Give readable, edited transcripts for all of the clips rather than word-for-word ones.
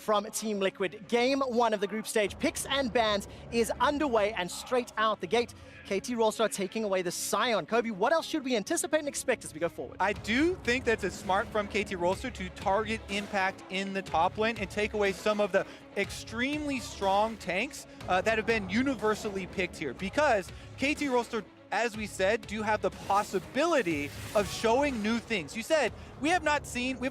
from Team Liquid. Game 1 of the group stage, picks and bans, is underway, and straight out the gate, KT Rolster taking away the Scion. Kobe, what else should we anticipate and expect as we go forward? I do think that's smart from KT Rolster to target Impact in the top lane and take away some of the extremely strong tanks that have been universally picked here, because KT Rolster, as we said, do have the possibility of showing new things. You said we've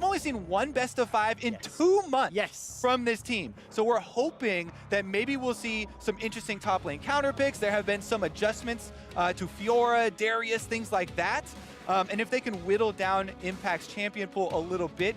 only seen one best of 5 in 2 months from this team. So we're hoping that maybe we'll see some interesting top lane counter picks. There have been some adjustments to Fiora, Darius, things like that. And if they can whittle down Impact's champion pool a little bit,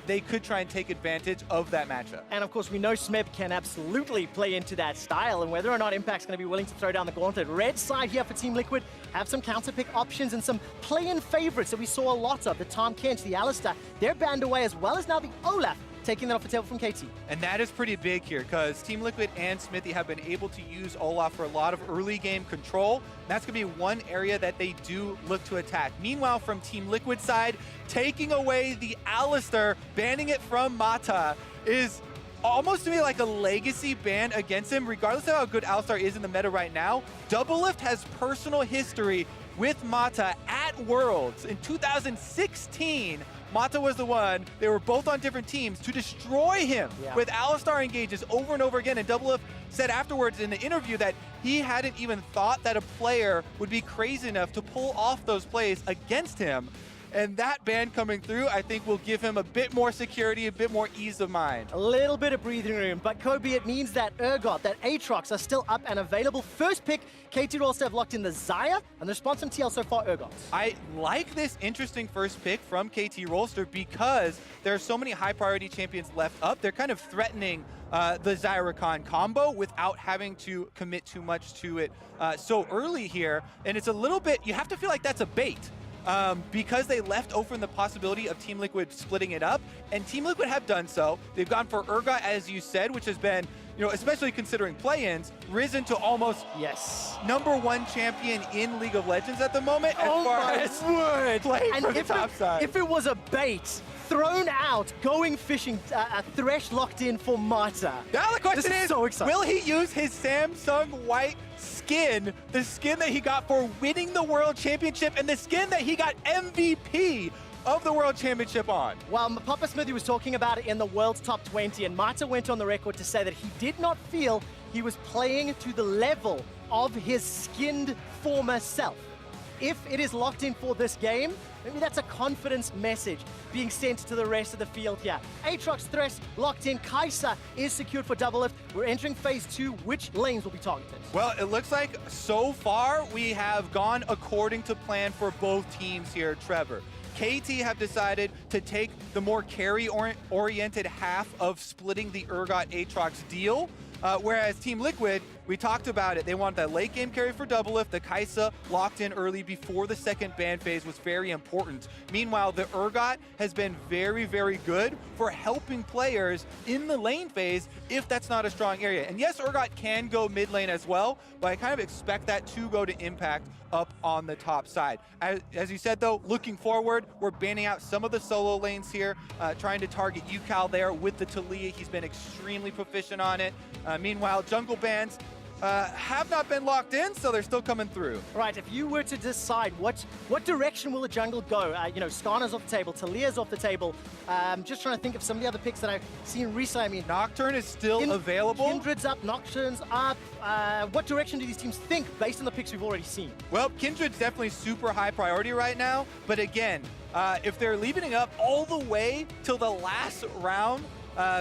they could try and take advantage of that matchup. And of course, we know Smeb can absolutely play into that style, and whether or not Impact's going to be willing to throw down the gauntlet. Red side here for Team Liquid have some counter pick options and some play-in favorites that we saw a lot of. The Tom Kent, the Alistair, they're banned away, as well as now the Olaf, taking that off the table from KT. And that is pretty big here, because Team Liquid and Smithy have been able to use Olaf for a lot of early game control. That's going to be one area that they do look to attack. Meanwhile, from Team Liquid side, taking away the Alistair, banning it from Mata, is almost to me like a legacy ban against him, regardless of how good Alistair is in the meta right now. Doublelift has personal history with Mata at Worlds. In 2016, Mata was the one, they were both on different teams, to destroy him with Alistar engages over and over again. And Doublelift said afterwards in the interview that he hadn't even thought that a player would be crazy enough to pull off those plays against him. And that ban coming through, I think, will give him a bit more security, a bit more ease of mind. A little bit of breathing room, but Kobe, it means that Urgot, that Aatrox are still up and available. First pick, KT Rolster have locked in the Xayah, and the response from TL so far, Urgot. I like this interesting first pick from KT Rolster because there are so many high priority champions left up. They're kind of threatening the Xayah Rakan combo without having to commit too much to it so early here. And it's a little bit, you have to feel like that's a bait. Because they left open the possibility of Team Liquid splitting it up, and Team Liquid have done so. They've gone for Urgot, as you said, which has been, you know, especially considering play-ins, risen to almost #1 champion in League of Legends at the moment as far as play for the top side. If it was a bait, thrown out, going fishing, Thresh locked in for Mata. Now the question is, so exciting. Will he use his Samsung White skin, the skin that he got for winning the World Championship and the skin that he got MVP of the World Championship on? Well, Papa Smithy was talking about it in the World's Top 20, and Mata went on the record to say that he did not feel he was playing to the level of his skinned former self. If it is locked in for this game, maybe that's a confidence message being sent to the rest of the field here. Aatrox, Thresh locked in. Kai'Sa is secured for Doublelift. We're entering phase 2. Which lanes will be targeted? Well, it looks like so far we have gone according to plan for both teams here, Trevor. KT have decided to take the more carry-oriented half of splitting the Urgot Aatrox deal, whereas Team Liquid, we talked about it, they want that late game carry for Doublelift. The Kai'Sa locked in early before the second ban phase was very important. Meanwhile, the Urgot has been very, very good for helping players in the lane phase if that's not a strong area. And yes, Urgot can go mid lane as well, but I kind of expect that to go to Impact up on the top side. As you said though, looking forward, we're banning out some of the solo lanes here, trying to target Yukal there with the Taliyah. He's been extremely proficient on it. Meanwhile, jungle bans have not been locked in, so they're still coming through. Right, if you were to decide what direction will the jungle go, you know, Skana's off the table, Taliyah's off the table. Just trying to think of some of the other picks that I've seen recently. I mean, Nocturne is still available. Kindred's up, Nocturne's up. What direction do these teams think based on the picks we've already seen? Well, Kindred's definitely super high priority right now, but again, if they're leaving it up all the way till the last round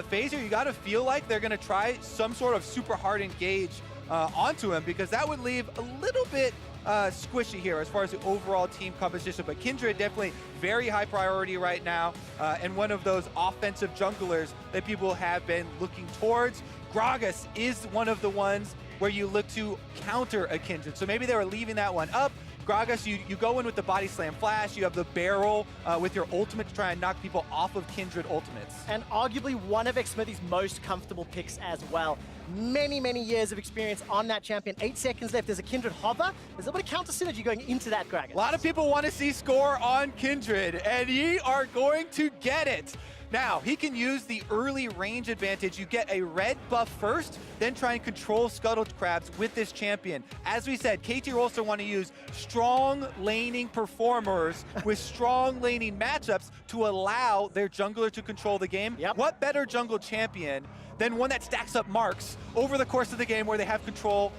phase here, you gotta feel like they're gonna try some sort of super hard engage onto him, because that would leave a little bit squishy here as far as the overall team composition. But Kindred definitely very high priority right now, and one of those offensive junglers that people have been looking towards. Gragas is one of the ones where you look to counter a Kindred, so maybe they were leaving that one up. Gragas, you go in with the body slam flash, you have the barrel with your ultimate to try and knock people off of Kindred ultimates. And arguably one of Xmithy's most comfortable picks as well. Many, many years of experience on that champion. 8 seconds left. There's a Kindred hover. There's a bit of counter synergy going into that Gragas. A lot of people want to see score on Kindred, and ye are going to get it. Now, he can use the early range advantage. You get a red buff first, then try and control scuttled crabs with this champion. As we said, KT Rolster want to use strong laning performers with strong laning matchups to allow their jungler to control the game. Yep. What better jungle champion than one that stacks up marks over the course of the game where they have control,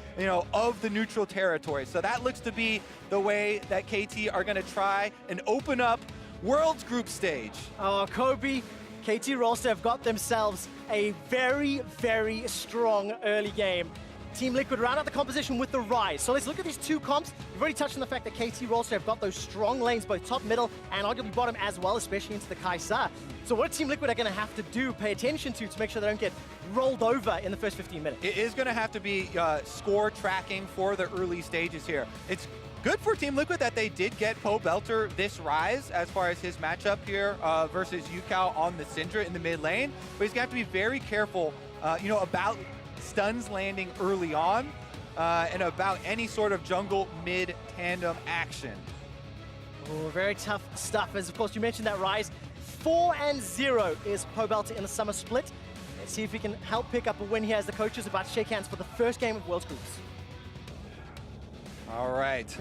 of the neutral territory. So that looks to be the way that KT are going to try and open up World's group stage. Oh, Kobe, KT Rolster have got themselves a very, very strong early game. Team Liquid round out the composition with the Rise. So let's look at these two comps. We've already touched on the fact that KT Rolster have got those strong lanes, both top, middle, and arguably bottom as well, especially into the Kai'Sa. So what Team Liquid are going to have to do, pay attention to make sure they don't get rolled over in the first 15 minutes. It is going to have to be score tracking for the early stages here. It's good for Team Liquid that they did get Poe Belter this Rise as far as his matchup here versus Yukao on the Syndra in the mid lane. But he's going to have to be very careful, about stuns landing early on and about any sort of jungle mid tandem action. Oh, very tough stuff. As of course you mentioned that Rise, 4-0 is Poe Belter in the summer split. Let's see if he can help pick up a win here as the coaches are about to shake hands for the first game of World's Groups. All right.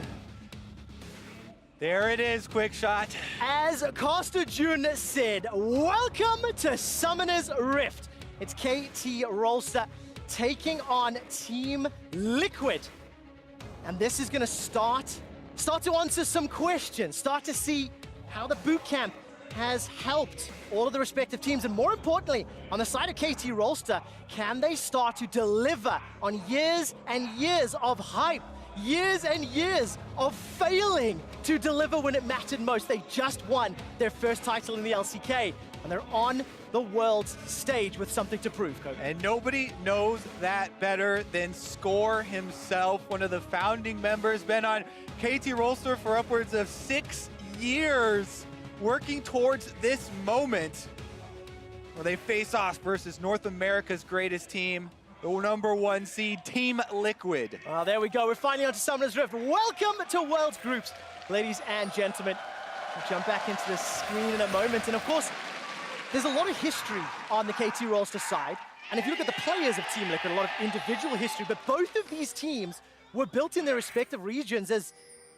There it is, quick shot. As Costa June said, welcome to Summoner's Rift. It's KT Rolster taking on Team Liquid. And this is gonna start to answer some questions, start to see how the boot camp has helped all of the respective teams, and more importantly, on the side of KT Rolster, can they start to deliver on years and years of hype, years and years of failing to deliver when it mattered most? They just won their first title in the LCK, and they're on the world's stage with something to prove, Kobe. And nobody knows that better than Score himself, one of the founding members, been on KT Rolster for upwards of 6 years, working towards this moment where they face off versus North America's greatest team, the #1 seed, Team Liquid. Oh, there we go. We're finally on to Summoner's Rift. Welcome to World's Groups, ladies and gentlemen. We'll jump back into the screen in a moment. And of course, there's a lot of history on the KT Rolster side. And if you look at the players of Team Liquid, a lot of individual history, but both of these teams were built in their respective regions as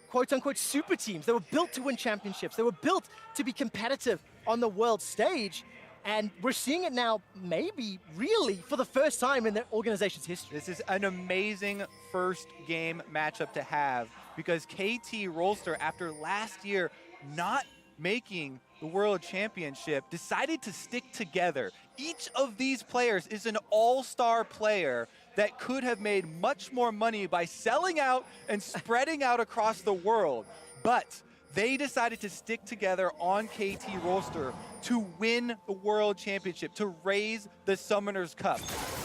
quote-unquote super teams. They were built to win championships. They were built to be competitive on the world stage. And we're seeing it now, maybe, really, for the first time in their organization's history. This is an amazing first game matchup to have because KT Rolster, after last year not making the World Championship, decided to stick together. Each of these players is an all-star player that could have made much more money by selling out and spreading out across the world. But they decided to stick together on KT Rolster to win the World Championship, to raise the Summoner's Cup.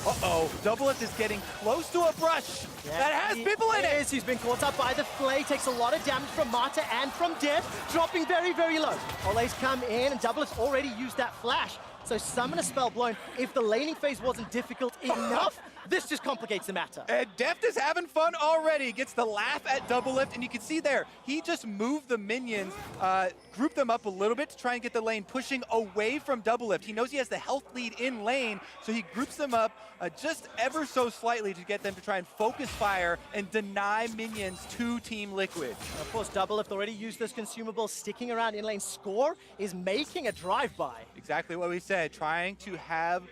Uh-oh, Doublelift is getting close to a brush that has people in it. He's been caught up by the Flay, takes a lot of damage from Mata and from Dev, dropping very, very low. Ole's come in, and Doublelift already used that flash. So Summoner spell blown. If the laning phase wasn't difficult enough, this just complicates the matter. And Deft is having fun already. Gets the laugh at Doublelift, and you can see there, he just moved the minions, grouped them up a little bit to try and get the lane pushing away from Doublelift. He knows he has the health lead in lane, so he groups them up just ever so slightly to get them to try and focus fire and deny minions to Team Liquid. Of course, Doublelift already used this consumable, sticking around in lane. Score is making a drive-by. Exactly what we said, trying to have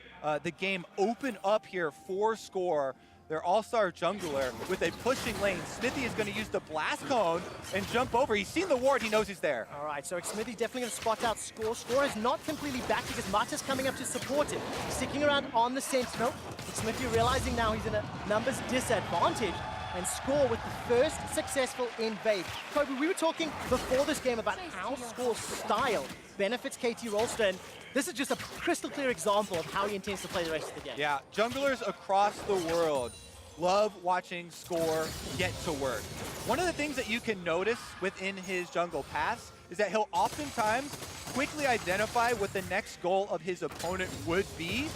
the game open up here for Score, their all-star jungler, with a pushing lane. Smithy is going to use the blast cone and jump over. He's seen the ward, he knows he's there. All right, so Smithy definitely going to spot out Score. Score is not completely back because Mata's coming up to support him. Sticking around on the Sentinel. Smithy realizing now he's in a numbers disadvantage, and Score with the first successful invade. Kobe, we were talking before this game about how Score's style benefits KT Rolster, and this is just a crystal clear example of how he intends to play the rest of the game. Yeah, junglers across the world love watching Score get to work. One of the things that you can notice within his jungle paths is that he'll oftentimes quickly identify what the next goal of his opponent would be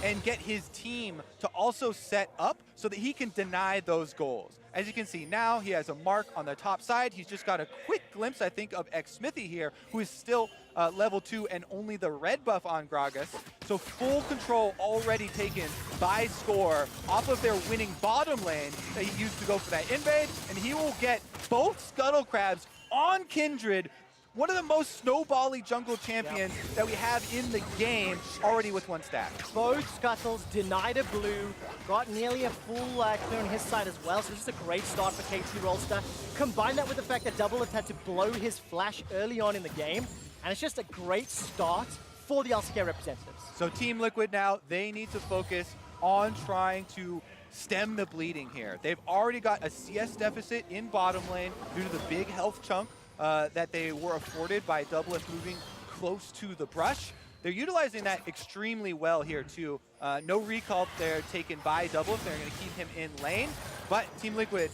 and get his team to also set up so that he can deny those goals. As you can see now, he has a mark on the top side. He's just got a quick glimpse, I think, of Smithy here, who is still level 2 and only the red buff on Gragas. So full control already taken by Score off of their winning bottom lane that he used to go for that invade, and he will get both Scuttle Crabs on Kindred, one of the most snowbally jungle champions that we have in the game, already with 1 stack. Both Scuttles denied a blue, got nearly a full clear on his side as well, so this is a great start for KT Rolster. Combine that with the fact that Doublelift had to blow his flash early on in the game, and it's just a great start for the LCK representatives. So Team Liquid now, they need to focus on trying to stem the bleeding here. They've already got a CS deficit in bottom lane due to the big health chunk that they were afforded by Doublelift moving close to the brush. They're utilizing that extremely well here too. No recall there taken by Doublelift. They're going to keep him in lane. But Team Liquid,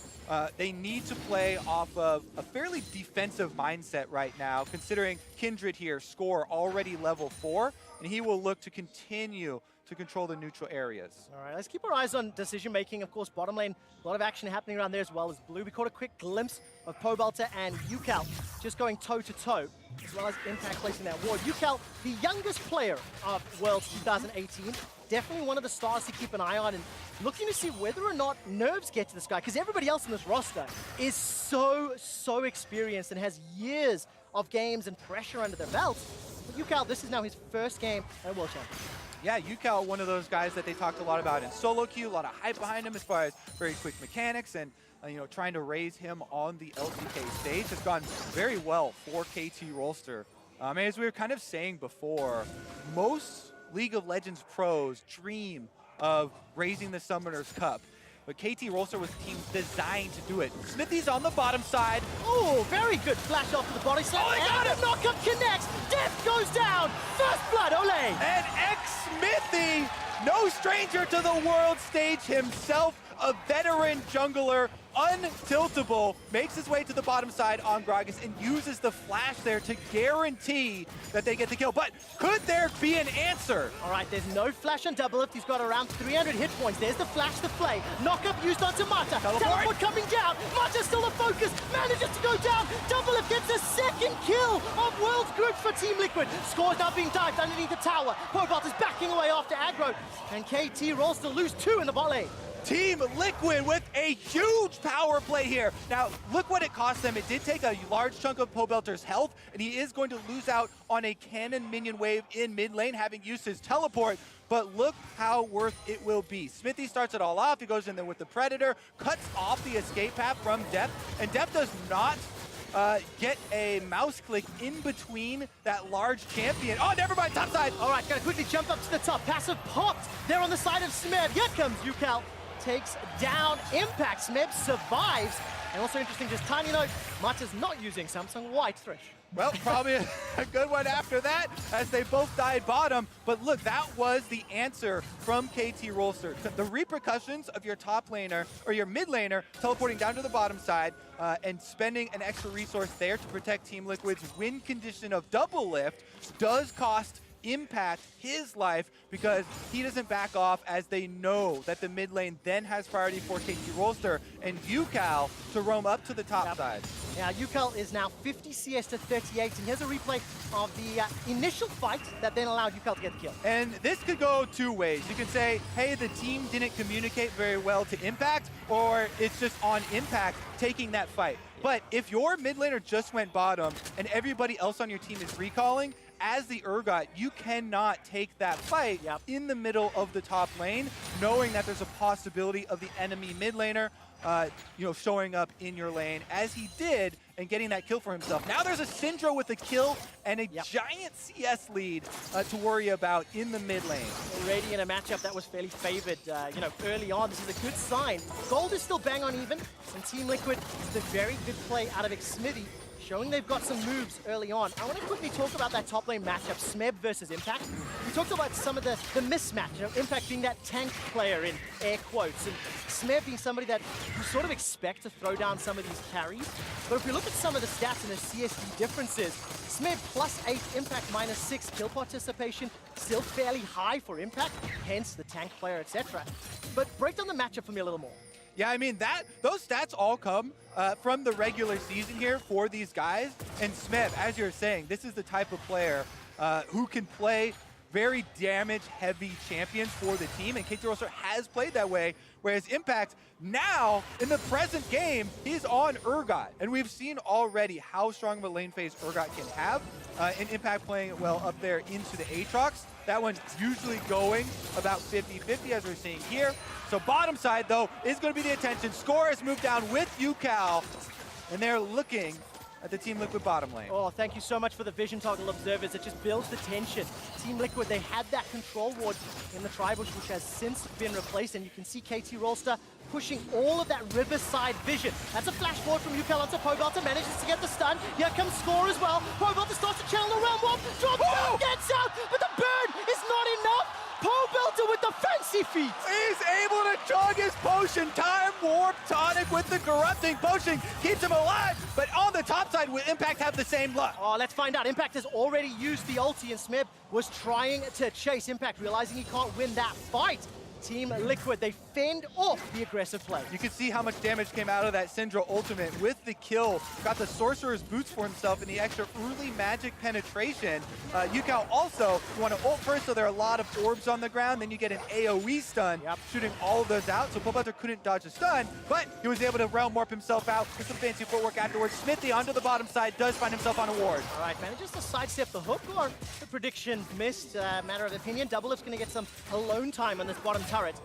they need to play off of a fairly defensive mindset right now, considering Kindred here, Score already level 4, and he will look to continue to control the neutral areas. All right, let's keep our eyes on decision-making. Of course, bottom lane, a lot of action happening around there as well as blue. We caught a quick glimpse of Pobelter and UCal just going toe-to-toe, as well as Impact placing that ward. UCal, the youngest player of Worlds 2018, definitely one of the stars to keep an eye on, and looking to see whether or not nerves get to this guy, because everybody else in this roster is so experienced and has years of games and pressure under their belts. But UCal, this is now his first game at World Championship. Yeah, UCal, one of those guys that they talked a lot about in solo queue, a lot of hype behind him as far as very quick mechanics and trying to raise him on the LCK stage has gone very well for KT Rolster. As we were kind of saying before, most League of Legends pros dream of raising the Summoner's Cup, but KT Rolster was the team designed to do it. Smithy's on the bottom side. Oh, very good flash off to the body slam. Oh, he got and it! the knockup connects. Death goes down. First blood, Ole. And Smithy, no stranger to the world stage himself, a veteran jungler, untiltable, makes his way to the bottom side on Gragas and uses the flash there to guarantee that they get the kill. But could there be an answer? All right, there's no flash on Doublelift. He's got around 300 hit points. There's the flash to play. Knockup used onto Mata. Teleport coming down. Mata's still a focus. Manages to go down. Doublelift gets a second kill of World's Group for Team Liquid. Score's now being dived underneath the tower. Pobalt is backing away after aggro. And KT Rolster lose 2 in the bot lane. Team Liquid with a huge power play here. Now, look what it cost them. It did take a large chunk of Pobelter's health, and he is going to lose out on a cannon minion wave in mid lane, having used his teleport. But look how worth it will be. Smithy starts it all off. He goes in there with the Predator, cuts off the escape path from Depth, and Depth does not get a mouse click in between that large champion. Oh, never mind, top side. All right, gotta quickly jump up to the top. Passive popped there on the side of Smeb. Here comes UCal. Takes down Impact. Smeb survives. And also interesting, just tiny note, Mata's not using Samsung White Thresh. Well, probably a good one after that, as they both died bottom. But look, that was the answer from KT Rolster. The repercussions of your top laner, or your mid laner, teleporting down to the bottom side and spending an extra resource there to protect Team Liquid's win condition of Doublelift does cost Impact his life, because he doesn't back off, as they know that the mid lane then has priority for KT Rolster and UCal to roam up to the top side. Now, UCal is now 50 CS to 38, and here's a replay of the initial fight that then allowed UCal to get the kill. And this could go 2 ways. You can say, hey, the team didn't communicate very well to Impact, or it's just on Impact taking that fight. But if your mid laner just went bottom and everybody else on your team is recalling, as the Urgot, you cannot take that fight in the middle of the top lane, knowing that there's a possibility of the enemy mid laner showing up in your lane, as he did, and getting that kill for himself. Now there's a Syndra with a kill and a giant CS lead to worry about in the mid lane. Already in a matchup that was fairly favored, early on. This is a good sign. Gold is still bang on even, and Team Liquid, the very good play out of Smithy. showing they've got some moves early on. I want to quickly talk about that top lane matchup, Smeb versus Impact. We talked about some of the mismatch, you know, Impact being that tank player in air quotes, and Smeb being somebody that you sort of expect to throw down some of these carries. But if we look at some of the stats and the CSD differences, Smeb +8, Impact -6, kill participation still fairly high for Impact, hence the tank player, etc. But break down the matchup for me a little more. Yeah, I mean, those stats all come from the regular season here for these guys. And Smeb, as you're saying, this is the type of player who can play very damage-heavy champions for the team, and KT Rolster has played that way, whereas Impact, now, in the present game, he's on Urgot, and we've seen already how strong of a lane phase Urgot can have, and Impact playing it well up there into the Aatrox. That one's usually going about 50-50, as we're seeing here. So bottom side, though, is going to be the attention. Score has moved down with UCal, and they're looking at the Team Liquid bottom lane. Oh, thank you so much for the vision toggle observers. It just builds the tension. Team Liquid, they had that control ward in the Tribush, which has since been replaced, and you can see KT Rolster pushing all of that Riverside vision. That's a flash forward from UCal onto Pobelter, manages to get the stun. Here comes Score as well. Pobelter starts to channel the realm warp, drops down, gets out, but the burn is not enough. Pobelter with the fancy feet. He's able to chug his potion. Time Warp Tonic with the corrupting potion keeps him alive, but on the top side, will Impact have the same luck? Oh, let's find out. Impact has already used the ulti, and Smeb was trying to chase Impact, realizing he can't win that fight. Team Liquid, they fend off the aggressive play. You can see how much damage came out of that Syndra ultimate with the kill. Got the Sorcerer's Boots for himself and the extra early magic penetration. UCal also, you want to ult first, so there are a lot of orbs on the ground. Then you get an AoE stun, shooting all of those out. So Pobelter couldn't dodge a stun, but he was able to realm warp himself out with some fancy footwork afterwards. Smithy onto the bottom side does find himself on a ward. All right, manages to sidestep the hook, or the prediction missed. Matter of opinion. Doublelift's going to get some alone time on this bottom turret.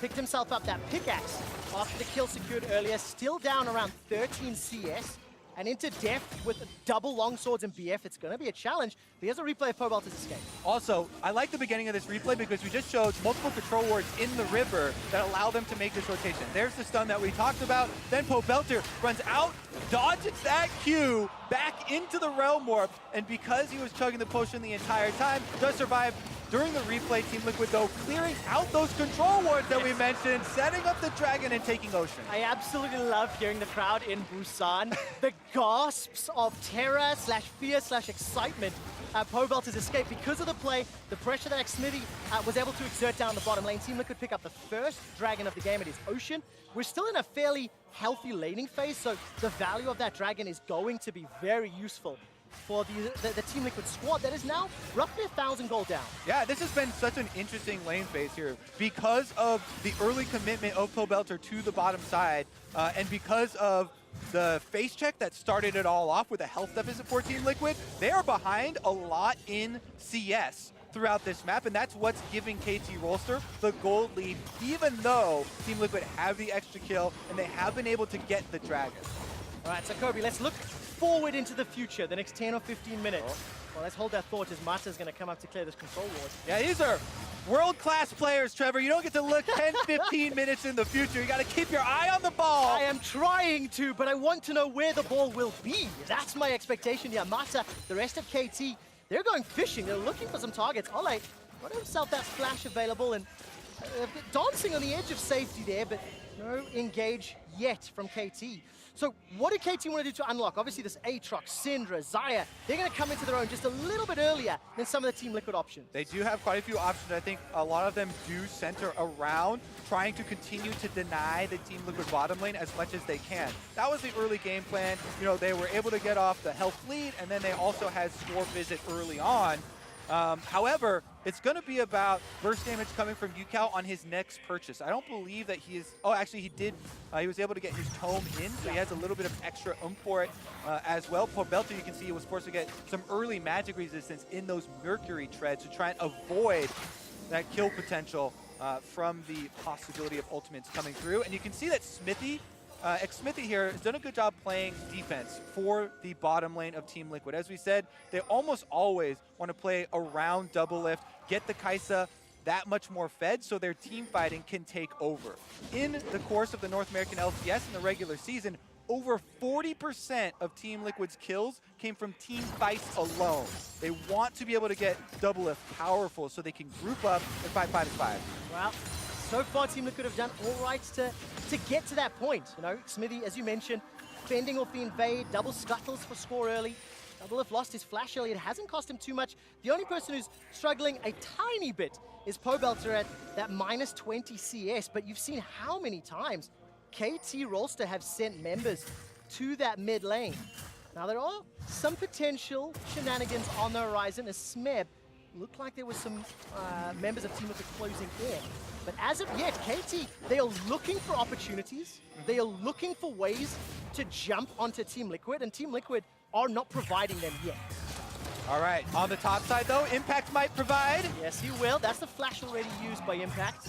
Picked himself up that pickaxe after the kill secured earlier, still down around 13 CS, and into depth with double longswords and BF. It's going to be a challenge, but here's a replay of Pobelter's escape. Also, I like the beginning of this replay because we just showed multiple control wards in the river that allow them to make this rotation. There's the stun that we talked about. Then Pobelter runs out, dodges that Q, back into the Realm Warp, and because he was chugging the potion the entire time, does survive. During the replay, Team Liquid, though, clearing out those control wards that we mentioned, setting up the dragon and taking Ocean. I absolutely love hearing the crowd in Busan. The gasps of terror / fear / excitement at Pobelter's escape because of the play, the pressure that Smithy was able to exert down the bottom lane. Team Liquid pick up the first dragon of the game. It is Ocean. We're still in a fairly healthy laning phase, so the value of that dragon is going to be very useful for the Team Liquid squad that is now roughly 1,000 gold down. Yeah, this has been such an interesting lane phase here because of the early commitment of Pobelter to the bottom side and because of the face check that started it all off with a health deficit for Team Liquid. They are behind a lot in CS throughout this map, and that's what's giving KT Rolster the gold lead, even though Team Liquid have the extra kill and they have been able to get the dragon. All right, so Kobe, let's look forward into the future, the next 10 or 15 minutes. Well, let's hold that thought as Mata's going to come up to clear this control ward. Yeah, these are world-class players, Trevor. You don't get to look 10, 15 minutes in the future. You got to keep your eye on the ball. I am trying to, but I want to know where the ball will be. That's my expectation. Yeah, Mata, the rest of KT, they're going fishing. They're looking for some targets. Ole got himself that splash available and dancing on the edge of safety there, but no engage yet from KT. So what do KT want to do to unlock? Obviously this Aatrox, Syndra, Xayah, they're going to come into their own just a little bit earlier than some of the Team Liquid options. They do have quite a few options. I think a lot of them do center around trying to continue to deny the Team Liquid bottom lane as much as they can. That was the early game plan. You know, they were able to get off the health lead, and then they also had Score visit early on. However, it's going to be about burst damage coming from UCal on his next purchase. I don't believe that he is... Oh, actually, he did. He was able to get his tome in, so he has a little bit of extra for it as well. Pobelter, you can see he was forced to get some early magic resistance in those Mercury treads to try and avoid that kill potential from the possibility of ultimates coming through. And you can see that Smithy... Smithy here has done a good job playing defense for the bottom lane of Team Liquid. As we said, they almost always want to play around Doublelift, get the Kai'Sa that much more fed so their team fighting can take over. In the course of the North American LCS in the regular season, over 40% of Team Liquid's kills came from team fights alone. They want to be able to get double if powerful so they can group up and fight 5v5. Well, so far Team Liquid have done all right to get to that point. You know, Smithy, as you mentioned, fending off the invade, double scuttles for score early. Double if lost his flash early. It hasn't cost him too much. The only person who's struggling a tiny bit is Pobelter at that minus 20 CS, but you've seen how many times KT Rolster have sent members to that mid lane. Now there are some potential shenanigans on the horizon as Smeb looked like there was some members of Team Liquid closing in. But as of yet, KT, they are looking for opportunities. They are looking for ways to jump onto Team Liquid, and Team Liquid are not providing them yet. All right, on the top side though, Impact might provide. Yes, he will. That's the flash already used by Impact.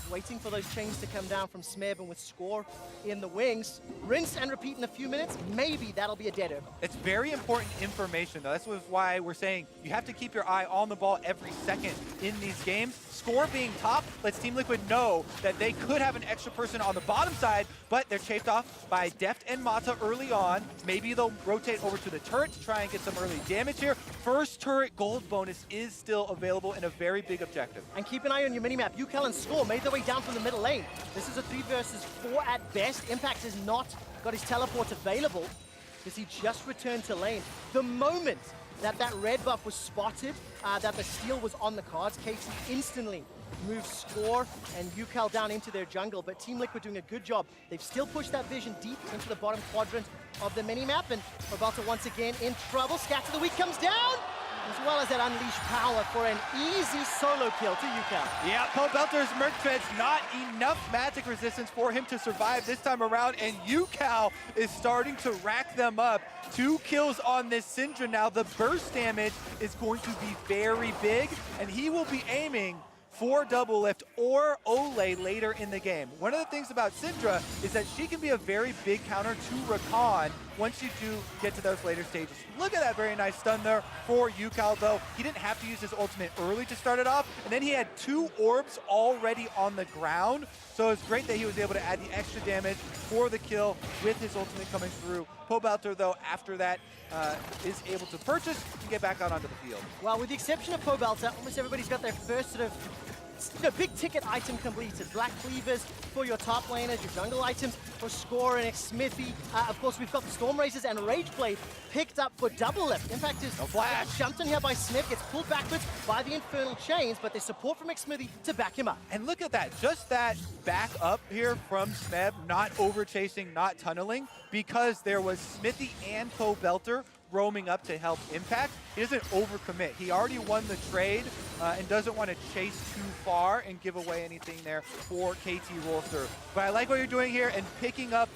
Waiting for those chains to come down from Smeb, and with score in the wings. Rinse and repeat in a few minutes. Maybe that'll be a dead over. It's very important information though. That's why we're saying you have to keep your eye on the ball every second in these games. Score being top lets Team Liquid know that they could have an extra person on the bottom side, but they're chased off by Deft and Mata early on. Maybe they'll rotate over to the turret to try and get some early damage here. First turret gold bonus is still available in a very big objective. And keep an eye on your minimap. UCal and Score made their way down from the middle lane. This is a 3 versus 4 at best. Impact has not got his teleport available because he just returned to lane. The moment that red buff was spotted, that the steal was on the cards, KT instantly moved Score and UCal down into their jungle, but Team Liquid doing a good job. They've still pushed that vision deep into the bottom quadrant of the minimap, and Pobelter once again in trouble. Scatter of the Week comes down, as well as that unleashed power for an easy solo kill to UCal. Yeah, Pobelter's Merc Tread's not enough magic resistance for him to survive this time around, and UCal is starting to rack them up. 2 kills on this Syndra now. The burst damage is going to be very big, and he will be aiming for double lift or Olay later in the game. One of the things about Syndra is that she can be a very big counter to Rakan once you do get to those later stages. Look at that very nice stun there for UCal though. He didn't have to use his ultimate early to start it off, and then he had 2 orbs already on the ground. So it's great that he was able to add the extra damage for the kill with his ultimate coming through. Pobelter though, after that, is able to purchase and get back out onto the field. Well, with the exception of Pobelter, almost everybody's got their first sort of big ticket item completed. Black Cleavers for your top laners, your jungle items for Score and Smithy. Of course, we've got the Storm Razors and Rageblade picked up for double lift. Impact is jumped in here by Smith, gets pulled backwards by the Infernal Chains, but there's support from Smithy to back him up. And look at that, just that back up here from Smeb, not over chasing, not tunneling, because there was Smithy and Pobelter roaming up to help Impact. He doesn't overcommit. He already won the trade and doesn't want to chase too far and give away anything there for KT Rolster. But I like what you're doing here and picking up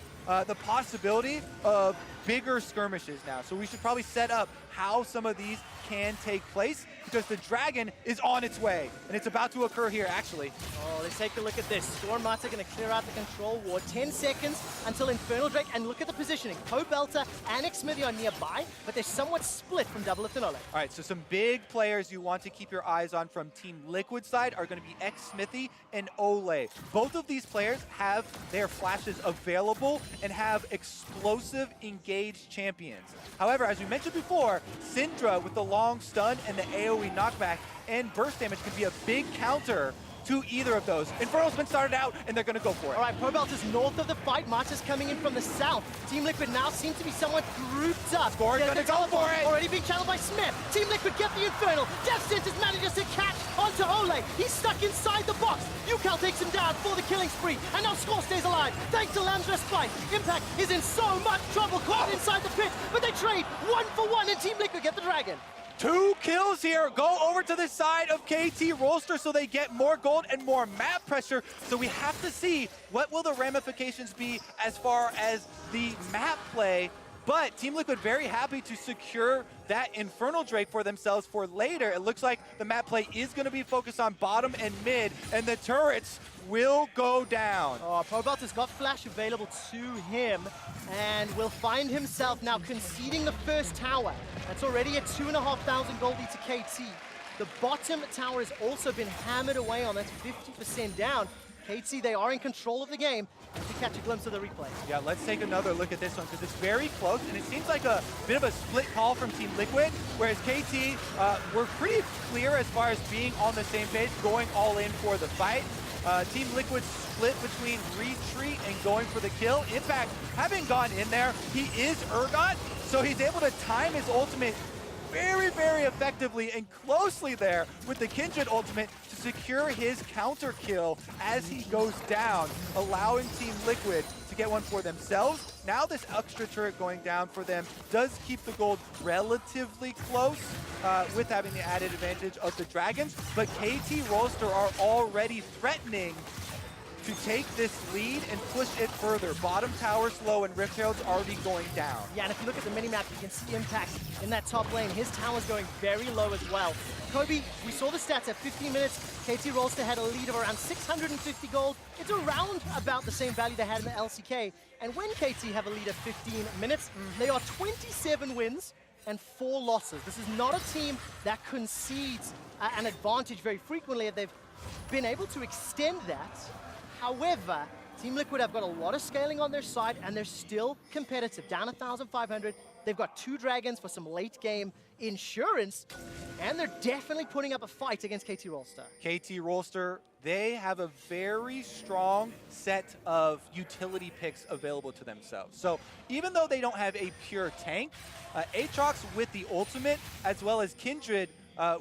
the possibility of bigger skirmishes now. So we should probably set up how some of these can take place, because the dragon is on its way, and it's about to occur here, actually. Oh, let's take a look at this. Storm Mata going to clear out the control ward. 10 seconds until Infernal Drake, and look at the positioning. Pobelter and Smithy are nearby, but they're somewhat split from Double Lift and Ole. All right, so some big players you want to keep your eyes on from Team Liquid side are going to be Smithy and Ole. Both of these players have their flashes available and have explosive engaged champions. However, as we mentioned before, Syndra with the long stun and the AoE knockback and burst damage can be a big counter to either of those. Infernal's been started out, and they're going to go for it. All right, Pobelter's north of the fight. Mata's coming in from the south. Team Liquid now seem to be somewhat grouped up. Score's going to go for it. Already being channeled by Smith. Team Liquid get the Infernal. Death Sentence manages to catch onto Ole. He's stuck inside the box. UCal takes him down for the killing spree, and now Score stays alive thanks to Lamb's Spike. Impact is in so much trouble, caught inside the pit, but they trade 1 for 1, and Team Liquid get the dragon. 2 kills here. Go over to the side of KT Rolster so they get more gold and more map pressure. So we have to see what will the ramifications be as far as the map play. But Team Liquid very happy to secure that Infernal Drake for themselves for later. It looks like the map play is going to be focused on bottom and mid, and the turrets will go down. Oh, Pobelter's got flash available to him, and will find himself now conceding the first tower. That's already at 2,500 goldie to KT. The bottom tower has also been hammered away on. That's 50% down. KT, they are in control of the game. If catch a glimpse of the replay. Yeah, let's take another look at this one because it's very close, and it seems like a bit of a split call from Team Liquid, whereas KT were pretty clear as far as being on the same page, going all in for the fight. Team Liquid split between retreat and going for the kill. Impact, having gone in there, he is Urgot, so he's able to time his ultimate very, very effectively and closely there with the Kindred ultimate to secure his counter kill as he goes down, allowing Team Liquid to get one for themselves. Now this extra turret going down for them does keep the gold relatively close with having the added advantage of the dragons, but KT Rolster are already threatening to take this lead and push it further. Bottom tower slow and Rift Herald's already going down. Yeah, and if you look at the minimap, you can see Impact in that top lane. His tower's going very low as well. Kobe, we saw the stats at 15 minutes. KT Rolster had a lead of around 650 gold. It's around about the same value they had in the LCK. And when KT have a lead of 15 minutes, they are 27 wins and 4 losses. This is not a team that concedes an advantage very frequently. They've been able to extend that. However, Team Liquid have got a lot of scaling on their side, and they're still competitive. Down 1,500. They've got 2 dragons for some late game insurance, and they're definitely putting up a fight against KT Rolster. KT Rolster, they have a very strong set of utility picks available to themselves. So even though they don't have a pure tank, Aatrox with the ultimate, as well as Kindred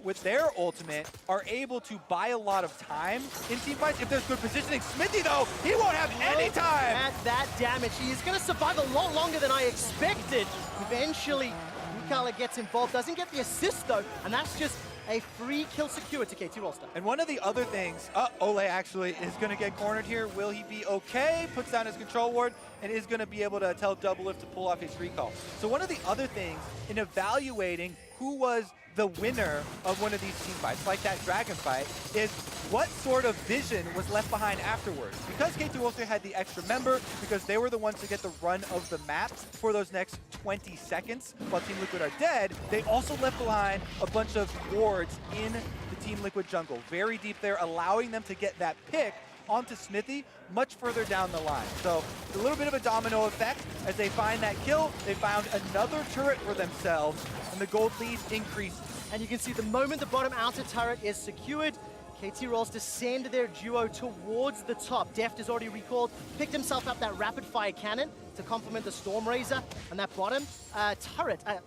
with their ultimate, are able to buy a lot of time in team fights. If there's good positioning, Smithy though, he won't have any time! At that damage, he is going to survive a lot longer than I expected. Eventually, Mikala gets involved, doesn't get the assist though, and that's just a free kill secured to KT Rolster. And one of the other things, Ole actually is going to get cornered here. Will he be okay? Puts down his control ward and is going to be able to tell Doublelift to pull off his recall. So one of the other things in evaluating who was the winner of one of these team fights, like that dragon fight, is what sort of vision was left behind afterwards. Because KT Rolster had the extra member, because they were the ones to get the run of the map for those next 20 seconds while Team Liquid are dead, they also left behind a bunch of wards in the Team Liquid jungle, very deep there, allowing them to get that pick onto Smithy much further down the line. So a little bit of a domino effect. As they find that kill, they found another turret for themselves, and the gold lead increases. And you can see the moment the bottom outer turret is secured, KT Rolster send their duo towards the top. Deft is already recalled, picked himself up that rapid fire cannon to complement the Storm Razor, and that bottom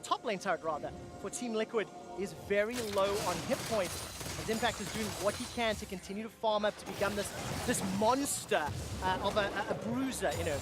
top lane turret rather, for Team Liquid is very low on hit points. As Impact is doing what he can to continue to farm up to become this monster of a bruiser, you know.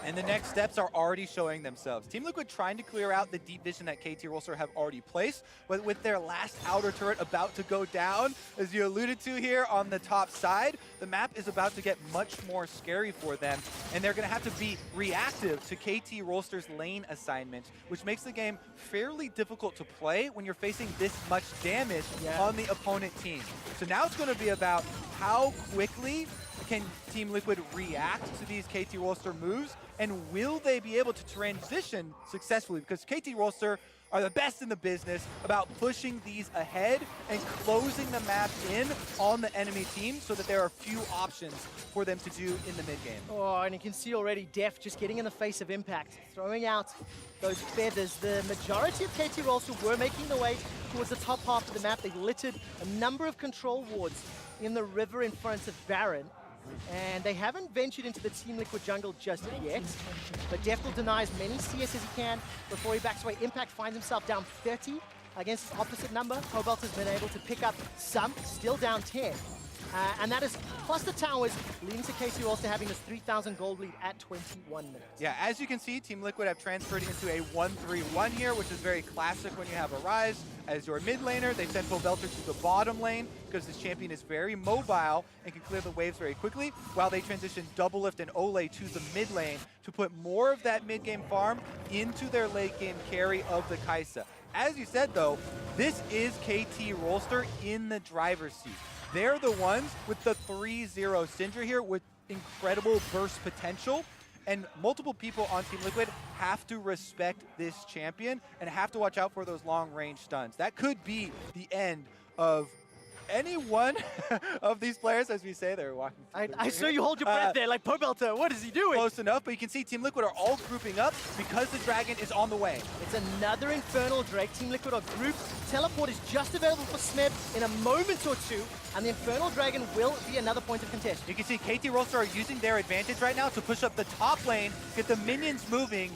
And the next steps are already showing themselves. Team Liquid trying to clear out the deep vision that KT Rolster have already placed, but with their last outer turret about to go down, as you alluded to here on the top side, the map is about to get much more scary for them, and they're going to have to be reactive to KT Rolster's lane assignment, which makes the game fairly difficult to play when you're facing this much damage on the opponent team. So now it's going to be about how quickly can Team Liquid react to these KT Rolster moves, and will they be able to transition successfully? Because KT Rolster are the best in the business about pushing these ahead and closing the map in on the enemy team so that there are few options for them to do in the mid game. Oh, and you can see already Def just getting in the face of Impact, throwing out those feathers. The majority of KT Rolster were making their way towards the top half of the map. They littered a number of control wards in the river in front of Baron. And they haven't ventured into the Team Liquid jungle just yet, but Def will deny as many CS as he can before he backs away. Impact finds himself down 30 against his opposite number. Cobalt has been able to pick up some, still down 10. And that is plus the towers, leading to KT Rolster having this 3,000 gold lead at 21 minutes. Yeah, as you can see, Team Liquid have transferred into a 1-3-1 here, which is very classic when you have a Rise as your mid laner. They send Pobelter to the bottom lane because this champion is very mobile and can clear the waves very quickly, while they transition Doublelift and Ole to the mid lane to put more of that mid game farm into their late game carry of the Kai'Sa. As you said though, this is KT Rolster in the driver's seat. They're the ones with the 3-0 Syndra here with incredible burst potential, and multiple people on Team Liquid have to respect this champion and have to watch out for those long-range stuns. That could be the end of any one of these players, as we say, they're walking. I saw you hold your breath there, like Pobelter. What is he doing? Close enough, but you can see Team Liquid are all grouping up because the Dragon is on the way. It's another Infernal Drake. Team Liquid are grouped. Teleport is just available for Smeb in a moment or two, and the Infernal Dragon will be another point of contention. You can see KT Rolster are using their advantage right now to push up the top lane, get the minions moving,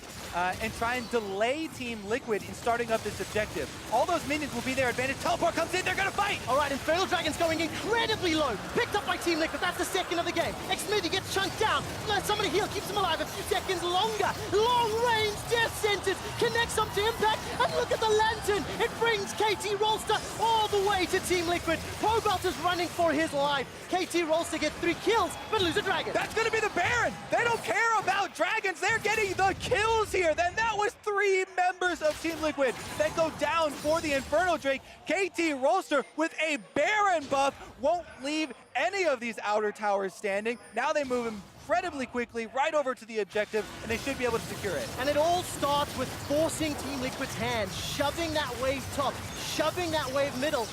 and try and delay Team Liquid in starting up this objective. All those minions will be their advantage. Teleport comes in, they're gonna fight! All right, Infernal Dragon's going incredibly low. Picked up by Team Liquid, that's the second of the game. Xmithy gets chunked down. Let somebody heal, keeps him alive a few seconds longer. Long range death sentence, connects up to Impact, and look at the lantern. It brings KT Rolster all the way to Team Liquid. Pobelter's running for his life. KT Rolster get 3 kills, but lose a Dragon. That's gonna be the Baron! They don't care about dragons, they're getting the kills here! Then that was 3 members of Team Liquid that go down for the Infernal Drake. KT Rolster with a Baron buff won't leave any of these outer towers standing. Now they move incredibly quickly right over to the objective, and they should be able to secure it. And it all starts with forcing Team Liquid's hand, shoving that wave top, shoving that wave middle.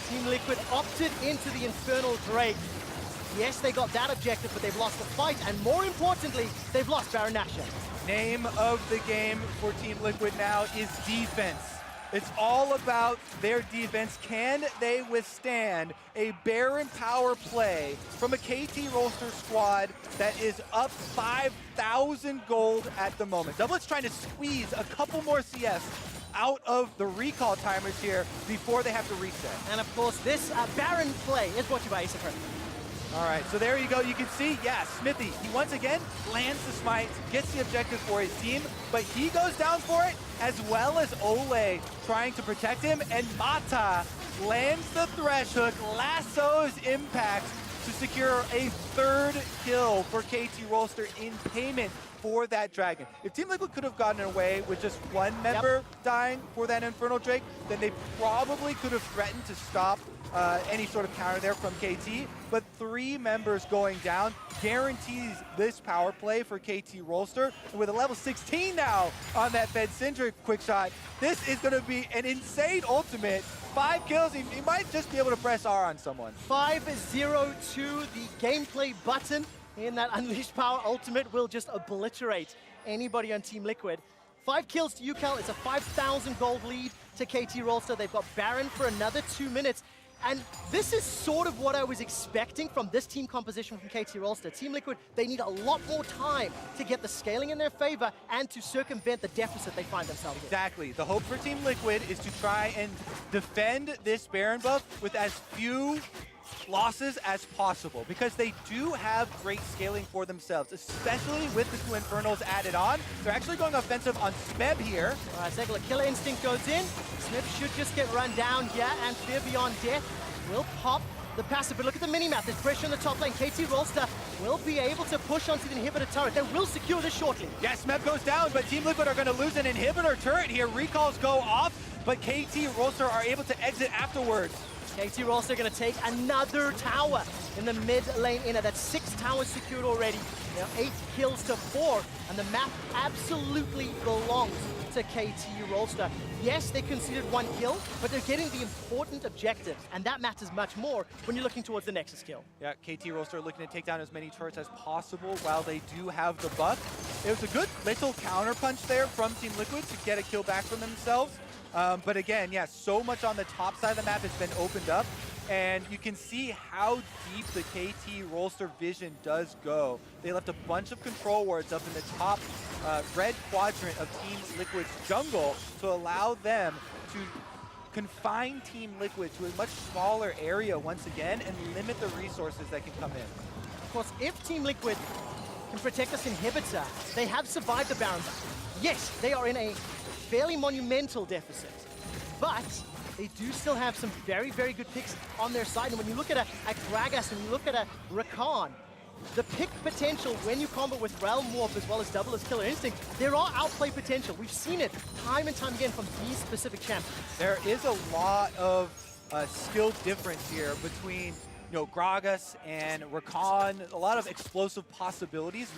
Team Liquid opted into the Infernal Drake. Yes, they got that objective, but they've lost the fight, and more importantly, they've lost Baron Nashor. Name of the game for Team Liquid now is defense. It's all about their defense. Can they withstand a Baron power play from a KT Rolster squad that is up 5,000 gold at the moment? Doublet's trying to squeeze a couple more CS out of the recall timers here before they have to reset. And of course, this Baron play is brought to you by Acer. All right, so there you go. You can see, yeah, Smithy, he once again lands the smite, gets the objective for his team, but he goes down for it, as well as Ole trying to protect him, and Mata lands the thresh hook, lassos Impact to secure a 3rd kill for KT Rolster in payment for that Dragon. If Team Liquid could have gotten away with just 1 member dying for that Infernal Drake, then they probably could have threatened to stop any sort of counter there from KT, but 3 members going down guarantees this power play for KT Rolster. And with a level 16 now on that Fed Syndra quick shot, this is going to be an insane ultimate. 5 kills, he might just be able to press R on someone. 5-0-2, the gameplay button in that Unleashed Power ultimate will just obliterate anybody on Team Liquid. 5 kills to UCal, it's a 5,000 gold lead to KT Rolster. They've got Baron for another 2 minutes. And this is sort of what I was expecting from this team composition from KT Rolster. Team Liquid, they need a lot more time to get the scaling in their favor and to circumvent the deficit they find themselves in. Exactly. The hope for Team Liquid is to try and defend this Baron buff with as few losses as possible, because they do have great scaling for themselves, especially with the 2 Infernals added on. They're actually going offensive on Smeb here. All right, Zegler, Killer Instinct goes in. Smeb should just get run down here, and Fear Beyond Death will pop the passive. But look at the mini-map. There's pressure on the top lane. KT Rolster will be able to push onto the inhibitor turret. They will secure this shortly. Yeah, Smeb goes down, but Team Liquid are going to lose an inhibitor turret here. Recalls go off, but KT Rolster are able to exit afterwards. KT Rolster going to take another tower in the mid lane inner. That's 6 towers secured already. Now 8 kills to 4, and the map absolutely belongs to KT Rolster. Yes, they conceded 1 kill, but they're getting the important objectives, and that matters much more when you're looking towards the Nexus kill. Yeah, KT Rolster looking to take down as many turrets as possible while they do have the buff. It was a good little counterpunch there from Team Liquid to get a kill back from themselves. But again, yeah, so much on the top side of the map has been opened up, and you can see how deep the KT Rolster vision does go. They left a bunch of control wards up in the top red quadrant of Team Liquid's jungle to allow them to confine Team Liquid to a much smaller area once again and limit the resources that can come in. Of course, if Team Liquid can protect this inhibitor, they have survived the Baron. Yes, they are in a fairly monumental deficit, but they do still have some very, very good picks on their side. And when you look at a Gragas, and you look at a Rakan, the pick potential when you combo with Realm Warp as well as double as Killer Instinct, there are outplay potential. We've seen it time and time again from these specific champions. There is a lot of skill difference here between Gragas and Rakan, a lot of explosive possibilities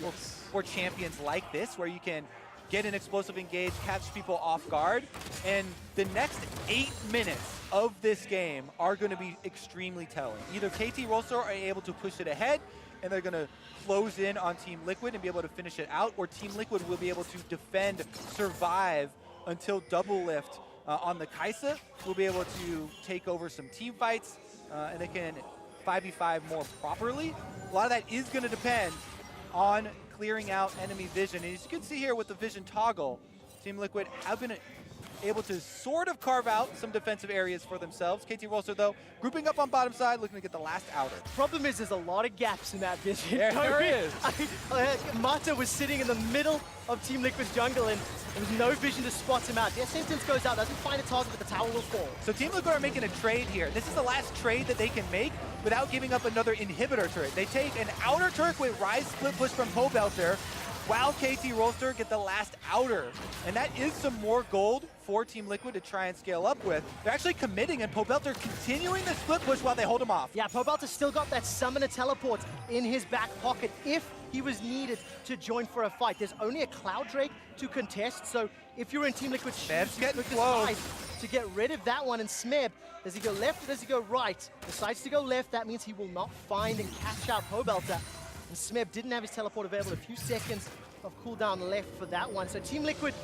for champions like this, where you can get an explosive engage, catch people off guard, and the next 8 minutes of this game are going to be extremely telling. Either KT Rolster are able to push it ahead, and they're going to close in on Team Liquid and be able to finish it out, or Team Liquid will be able to defend, survive until double lift on the Kai'Sa. We'll be able to take over some team fights, and they can 5v5 more properly. A lot of that is going to depend on clearing out enemy vision. And as you can see here with the vision toggle, Team Liquid have been able to sort of carve out some defensive areas for themselves. KT Rolster, though, grouping up on bottom side, looking to get the last outer. Problem is, there's a lot of gaps in that vision. There is. Mata was sitting in the middle of Team Liquid's jungle, and there was no vision to spot him out. Death Sentence goes out, doesn't find a target, but the tower will fall. So Team Liquid are making a trade here. This is the last trade that they can make without giving up another inhibitor turret. They take an outer turret with Rise split push from Pobelter, while KT Rolster get the last outer. And that is some more gold for Team Liquid to try and scale up with. They're actually committing, and Pobelter continuing the split push while they hold him off. Yeah, Pobelter still got that summoner teleport in his back pocket if he was needed to join for a fight. There's only a Cloud Drake to contest, so if you're in Team Liquid's shoes, you could decide to get rid of that one. And Smeb, does he go left or does he go right? Decides to go left. That means he will not find and catch out Pobelter. And Smeb didn't have his teleport available. A few seconds of cooldown left for that one. So Team Liquid,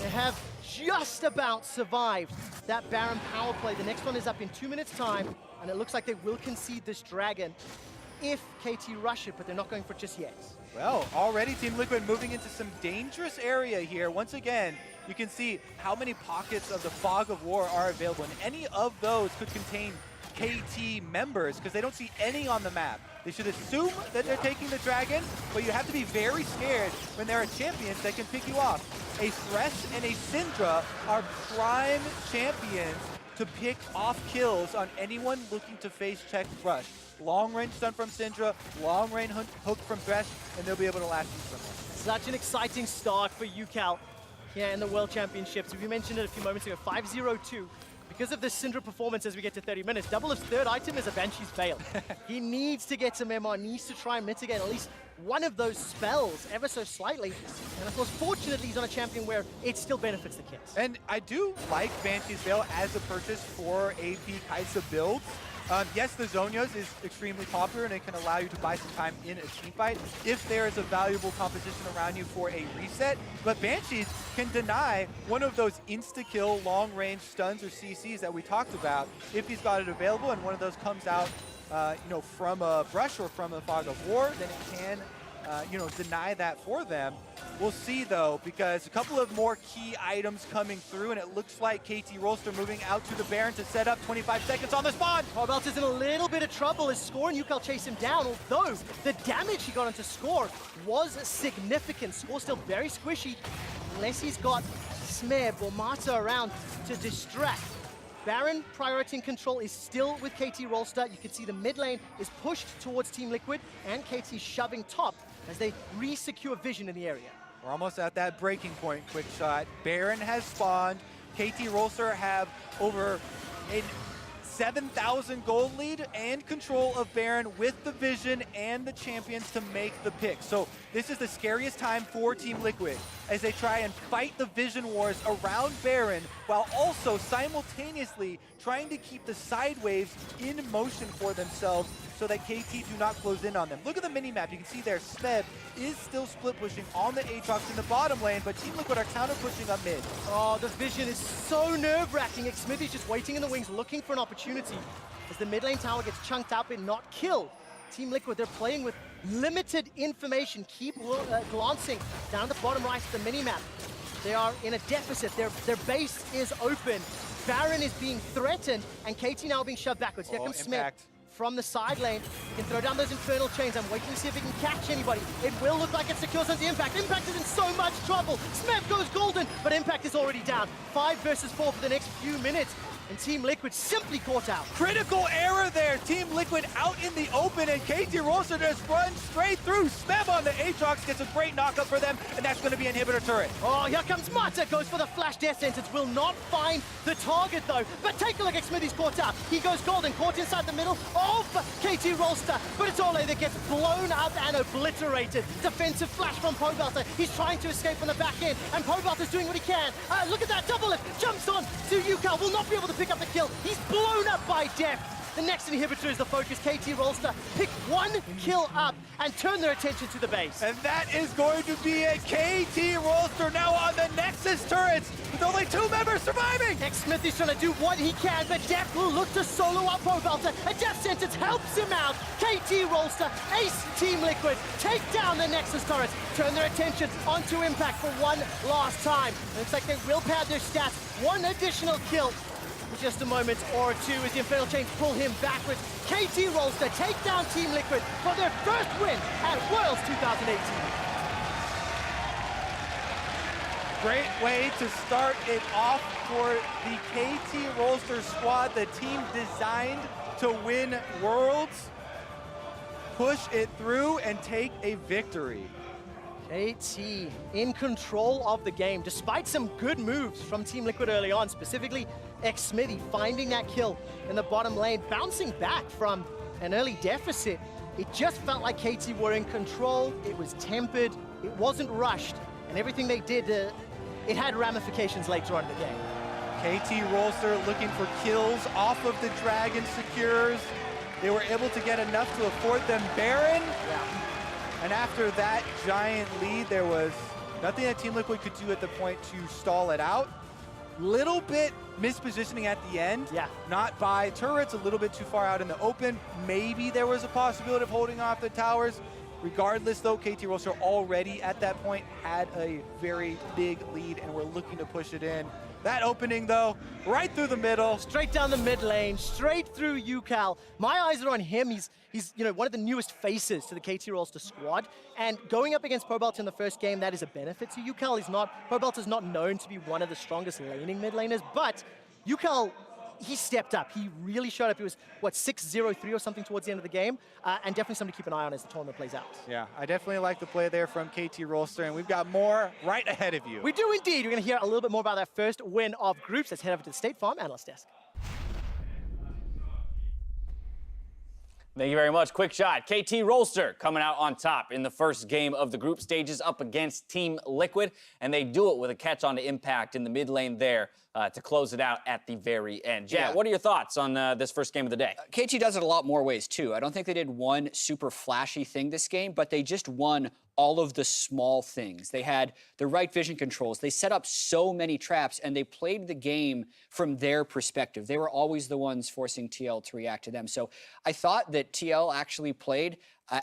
they have just about survived that Baron power play. The next one is up in 2 minutes time, and it looks like they will concede this dragon if KT rush it, but they're not going for it just yet. Well, already Team Liquid moving into some dangerous area here. Once again, you can see how many pockets of the Fog of War are available, and any of those could contain KT members, because they don't see any on the map. They should assume that they're taking the dragon, but you have to be very scared when there are champions that can pick you off. A Thresh and a Syndra are prime champions to pick off kills on anyone looking to face check Rush. Long range stun from Syndra, long range hook from Thresh, and they'll be able to last you from it. Such an exciting start for UCal here in the World Championships. We mentioned it a few moments ago, 5-0-2. Because of this Syndra performance as we get to 30 minutes, Double's third item is a Banshee's Veil. He needs to get some MR, needs to try and mitigate at least one of those spells ever so slightly. And of course, fortunately, he's on a champion where it still benefits the kids. And I do like Banshee's Veil as a purchase for AP Kai'Sa builds. Yes, the Zhonya's is extremely popular, and it can allow you to buy some time in a team fight if there is a valuable composition around you for a reset. But Banshees can deny one of those insta-kill long-range stuns or CCs that we talked about if he's got it available, and one of those comes out from a brush or from a Fog of War, then it can deny that for them. We'll see, though, because a couple of more key items coming through, and it looks like KT Rolster moving out to the Baron to set up 25 seconds on the spawn. Pobelter's in a little bit of trouble as Score and UCal chase him down, although the damage he got onto Score was significant. Score's still very squishy, unless he's got Smeb or Mata around to distract. Baron priority and control is still with KT Rolster. You can see the mid lane is pushed towards Team Liquid, and KT shoving top as they re-secure vision in the area. We're almost at that breaking point. Quick shot. Baron has spawned. KT Rolster have over a 7,000 gold lead and control of Baron with the vision and the champions to make the pick. So this is the scariest time for Team Liquid as they try and fight the vision wars around Baron while also simultaneously trying to keep the side waves in motion for themselves so that KT do not close in on them. Look at the mini-map. You can see there, Smeb is still split pushing on the Aatrox in the bottom lane, but Team Liquid are counter pushing up mid. Oh, the vision is so nerve-wracking. Smithy's just waiting in the wings, looking for an opportunity as the mid lane tower gets chunked out but not killed. Team Liquid, they're playing with limited information. Keep glancing down the bottom right of the mini-map. They are in a deficit. Their base is open. Baron is being threatened, and KT now being shoved backwards. Here comes Smith from the side lane. He can throw down those infernal chains. I'm waiting to see if he can catch anybody. It will look like it secures on the Impact. Impact is in so much trouble. Smith goes golden, but Impact is already down. 5 versus 4 for the next few minutes. And Team Liquid simply caught out. Critical error there. Team Liquid out in the open, and KT Rolster just runs straight through. Smeb on the Aatrox gets a great knockup for them, and that's going to be inhibitor turret. Oh, here comes Mata. Goes for the flash death sentence. Will not find the target, though. But take a look at Smithy's caught out. He goes golden, caught inside the middle of KT Rolster. But it's Ole that gets blown up and obliterated. Defensive flash from Pobelter. He's trying to escape from the back end, and Pobelter's doing what he can. Look at that double lift. Jumps on to UCal. Will not be able to pick up the kill. He's blown up by Def. The next inhibitor is the focus. KT Rolster pick one kill up and turn their attention to the base. And that is going to be it. KT Rolster now on the Nexus turrets with only 2 members surviving. Smith is trying to do what he can, but Def will look to solo up Pobelter. A death sentence helps him out. KT Rolster, ace Team Liquid, take down the Nexus turrets, turn their attention onto Impact for one last time. Looks like they will pad their stats. One additional kill. In just a moment or two as the Infernal Chains pull him backwards. KT Rolster take down Team Liquid for their first win at Worlds 2018. Great way to start it off for the KT Rolster squad, the team designed to win Worlds. Push it through and take a victory. KT in control of the game, despite some good moves from Team Liquid early on, specifically Smithy finding that kill in the bottom lane, bouncing back from an early deficit. It just felt like KT were in control. It was tempered, it wasn't rushed, and everything they did, it had ramifications later on in the game. KT Rolster looking for kills off of the Dragon Secures. They were able to get enough to afford them Baron. Yeah. And after that giant lead, there was nothing that Team Liquid could do at the point to stall it out. Little bit mispositioning at the end. Yeah. Not by turrets, a little bit too far out in the open. Maybe there was a possibility of holding off the towers. Regardless though, KT Rolster already at that point had a very big lead and were looking to push it in. That opening though, right through the middle. Straight down the mid lane, straight through UCal. My eyes are on him. He's one of the newest faces to the KT Rolster squad. And going up against Pobelter in the first game, that is a benefit to UCal. Pobelter's not known to be one of the strongest laning mid laners, but UCal, he stepped up. He really showed up. It was, what, 6-0-3 or something towards the end of the game. And definitely something to keep an eye on as the tournament plays out. Yeah, I definitely like the play there from KT Rolster, and we've got more right ahead of you. We do indeed. We're going to hear a little bit more about that first win of groups. Let's head over to the State Farm Analyst Desk. Thank you very much. Quick shot. KT Rolster coming out on top in the first game of the group stages up against Team Liquid, and they do it with a catch on to Impact in the mid lane there to close it out at the very end. Yeah, what are your thoughts on this first game of the day? KT does it a lot more ways, too. I don't think they did one super flashy thing this game, but they just won all of the small things. They had the right vision controls. They set up so many traps, and they played the game from their perspective. They were always the ones forcing TL to react to them. So I thought that TL actually played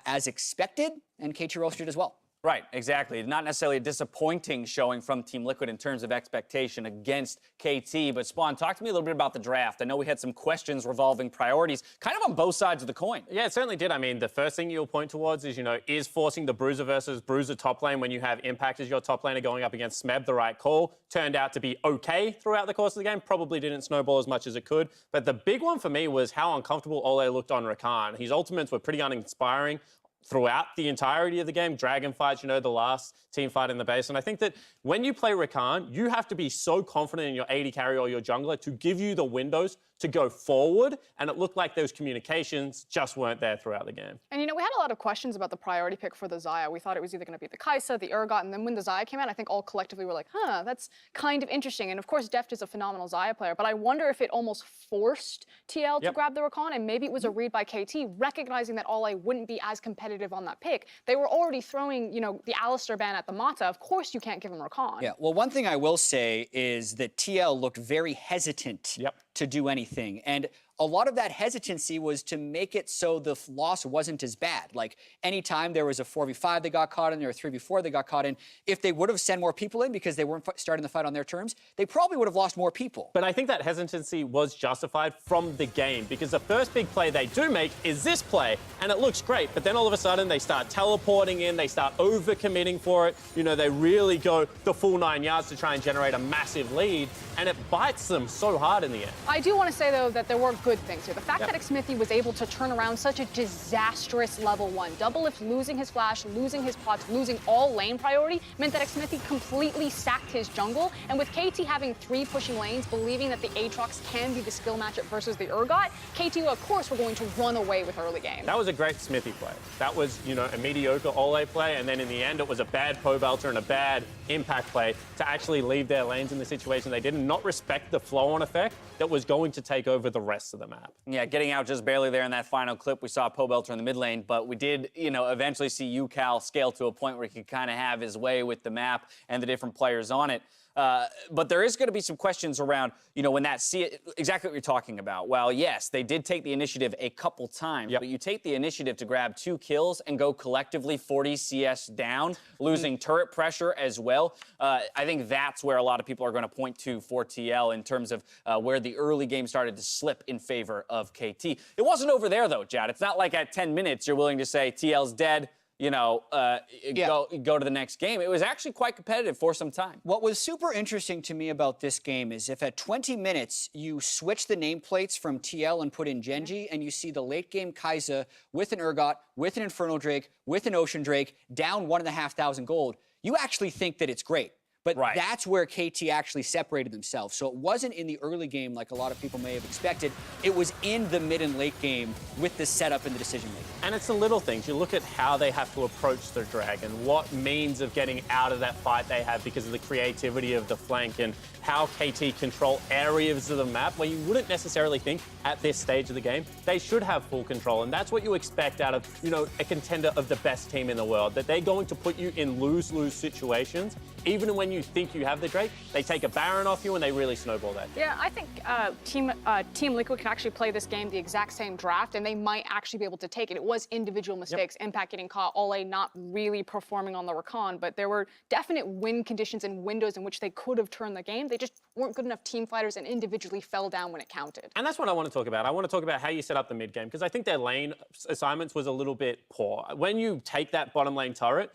as expected, and KT Rolster did as well. Right, exactly. Not necessarily a disappointing showing from Team Liquid in terms of expectation against KT, but Spawn, talk to me a little bit about the draft. I know we had some questions revolving priorities, kind of on both sides of the coin. Yeah, it certainly did. I mean, the first thing you'll point towards is, is forcing the Bruiser versus Bruiser top lane when you have Impact as your top laner going up against Smeb the right call. Turned out to be okay throughout the course of the game. Probably didn't snowball as much as it could. But the big one for me was how uncomfortable Ole looked on Rakan. His ultimates were pretty uninspiring throughout the entirety of the game. Dragon fights, the last team fight in the base. And I think that when you play Rakan, you have to be so confident in your AD carry or your jungler to give you the windows to go forward, and it looked like those communications just weren't there throughout the game. And we had a lot of questions about the priority pick for the Xayah. We thought it was either going to be the Kai'Sa, the Urgot, and then when the Xayah came out, I think all collectively were like, that's kind of interesting. And of course, Deft is a phenomenal Xayah player, but I wonder if it almost forced TL to grab the Rakan, and maybe it was a read by KT, recognizing that Ole wouldn't be as competitive on that pick. They were already throwing, the Alistar ban at the Mata. Of course you can't give him Rakan. Yeah, well, one thing I will say is that TL looked very hesitant to do anything. And a lot of that hesitancy was to make it so the loss wasn't as bad. Like, anytime there was a 4v5 they got caught in, or a 3v4 they got caught in, if they would have sent more people in because they weren't starting the fight on their terms, they probably would have lost more people. But I think that hesitancy was justified from the game, because the first big play they do make is this play, and it looks great, but then all of a sudden they start teleporting in, they start over-committing for it, they really go the full 9 yards to try and generate a massive lead, and it bites them so hard in the end. I do want to say, though, that there were good things here. The fact that Xmithie was able to turn around such a disastrous level 1, Doublelift losing his flash, losing his pots, losing all lane priority, meant that Xmithie completely sacked his jungle. And with KT having 3 pushing lanes, believing that the Aatrox can be the skill matchup versus the Urgot, KT, of course, were going to run away with early game. That was a great Xmithie play. That was, you know, a mediocre Ole play, and then in the end, it was a bad Pobelter and a bad impact play to actually leave their lanes in the situation they did and not respect the flow-on effect that was going to take over the rest of the map. Yeah, getting out just barely there in that final clip. We saw Pobelter in the mid lane, but we did, you know, eventually see UCal scale to a point where he could kind of have his way with the map and the different players on it. But there is going to be some questions around, you know, when that exactly what you're talking about. Well, yes, they did take the initiative a couple times, but you take the initiative to grab 2 kills and go collectively 40 CS down, losing turret pressure as well. I think that's where a lot of people are going to point to for TL in terms of where the early game started to slip in favor of KT. It wasn't over there, though, Jad. It's not like at 10 minutes you're willing to say TL's dead, you know, go to the next game. It was actually quite competitive for some time. What was super interesting to me about this game is if at 20 minutes you switch the nameplates from TL and put in Genji, and you see the late game Kai'Sa with an Urgot, with an Infernal Drake, with an Ocean Drake, down 1,500 gold, you actually think that it's great. But that's where KT actually separated themselves. So it wasn't in the early game like a lot of people may have expected. It was in the mid and late game with the setup and the decision-making. And it's the little things. You look at how they have to approach the dragon, what means of getting out of that fight they have because of the creativity of the flank, and how KT control areas of the map where you wouldn't necessarily think at this stage of the game they should have full control. And that's what you expect out of, you know, a contender of the best team in the world, that they're going to put you in lose-lose situations. Even when you think you have the Drake, they take a Baron off you and they really snowball that. Yeah, I think Team Liquid can actually play this game the exact same draft, and they might actually be able to take it. It was individual mistakes, Impact getting caught, Ole not really performing on the Rakan, but there were definite win conditions and windows in which they could have turned the game. They just weren't good enough team fighters and individually fell down when it counted. And that's what I want to talk about. I want to talk about how you set up the mid game, because I think their lane assignments was a little bit poor. When you take that bottom lane turret,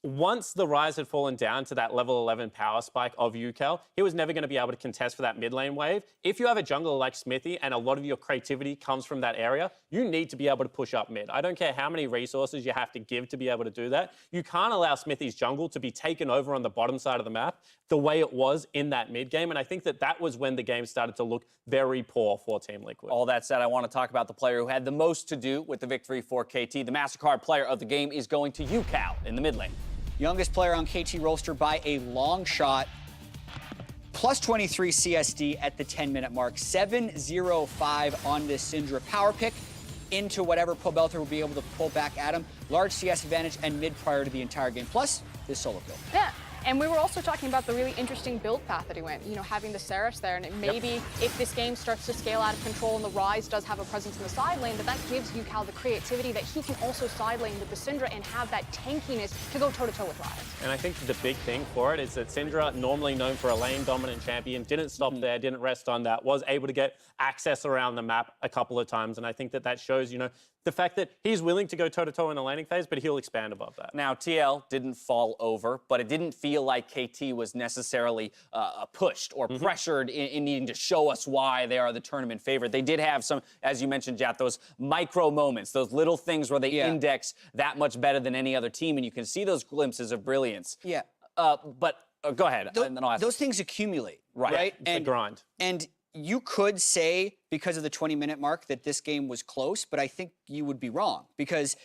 once the Rise had fallen down to that level 11 power spike of UCal, he was never going to be able to contest for that mid lane wave. If you have a jungler like Xmithie and a lot of your creativity comes from that area, you need to be able to push up mid. I don't care how many resources you have to give to be able to do that. You can't allow Smithie's jungle to be taken over on the bottom side of the map the way it was in that mid game. And I think that that was when the game started to look very poor for Team Liquid. All that said, I want to talk about the player who had the most to do with the victory for KT. The MasterCard player of the game is going to UCal in the mid lane. Youngest player on KT Rolster by a long shot. Plus 23 CSD at the 10-minute mark. 7-0-5 on this Syndra power pick into whatever Pobelter will be able to pull back at him. Large CS advantage and mid prior to the entire game. Plus, this solo kill. Yeah. And we were also talking about the really interesting build path that he went, you know, having the Seris there, and it maybe if this game starts to scale out of control and the Rise does have a presence in the side lane, that gives UCal the creativity that he can also side lane with the Syndra and have that tankiness to go toe-to-toe with Rise. And I think the big thing for it is that Syndra, normally known for a lane-dominant champion, didn't stop there, didn't rest on that, was able to get access around the map a couple of times, and I think that that shows, you know, the fact that he's willing to go toe-to-toe in the laning phase, but he'll expand above that. Now, TL didn't fall over, but it didn't feel like KT was necessarily pushed or pressured in needing to show us why they are the tournament favorite. They did have some, as you mentioned, Jat, those micro moments, those little things where they index that much better than any other team, and you can see those glimpses of brilliance. Yeah. But go ahead, and then I'll ask. Those things accumulate, right? It's a grind. And you could say, because of the 20-minute mark, that this game was close, but I think you would be wrong, because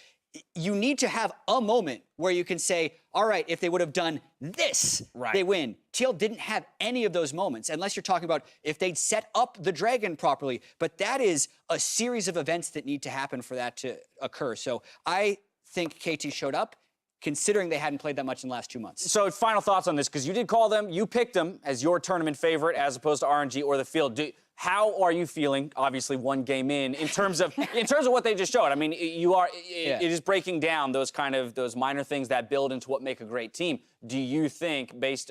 you need to have a moment where you can say, all right, if they would have done this, they win. TL didn't have any of those moments, unless you're talking about if they'd set up the dragon properly. But that is a series of events that need to happen for that to occur. So I think KT showed up, considering they hadn't played that much in the last 2 months. So final thoughts on this, because you did call them, you picked them as your tournament favorite as opposed to RNG or the field. How are you feeling, obviously one game in terms of what they just showed? I mean, it is breaking down those minor things that build into what make a great team. Do you think, based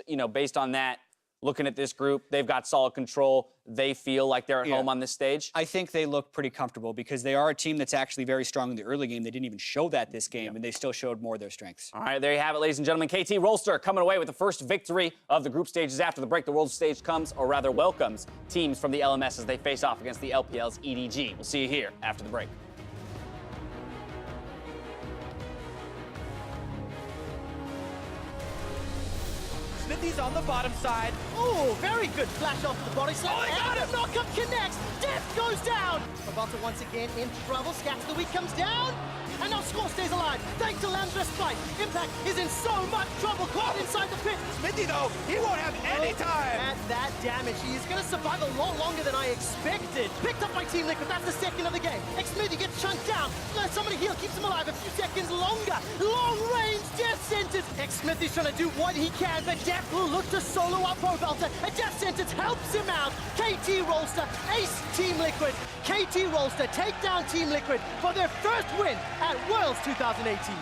on that, looking at this group, they've got solid control. They feel like they're at home on this stage. I think they look pretty comfortable because they are a team that's actually very strong in the early game. They didn't even show that this game, and they still showed more of their strengths. All right, there you have it, ladies and gentlemen. KT Rolster coming away with the first victory of the group stages. After the break, the world stage comes, or rather welcomes, teams from the LMS as they face off against the LPL's EDG. We'll see you here after the break. Smithy's on the bottom side. Oh, very good flash off the body slam. Oh, he got and him! the knockup connects. Death goes down. Roberto once again in trouble. Scats the weak comes down. And now Score stays alive. Thanks to Lamb's respite. Impact is in so much trouble. Caught inside the pit. Smithy, though, he won't have any time. At that damage, he is going to survive a lot longer than I expected. Picked up by Team Liquid. That's the second of the game. Xmoothie gets chunked down. Somebody heal, keeps him alive a few seconds longer. Long range death sentence. Xmoothie's trying to do what he can, but Death will look to solo up Pro-Belter. A death sentence helps him out. KT Rolster ace Team Liquid. KT Rolster take down Team Liquid for their first win at Worlds 2018.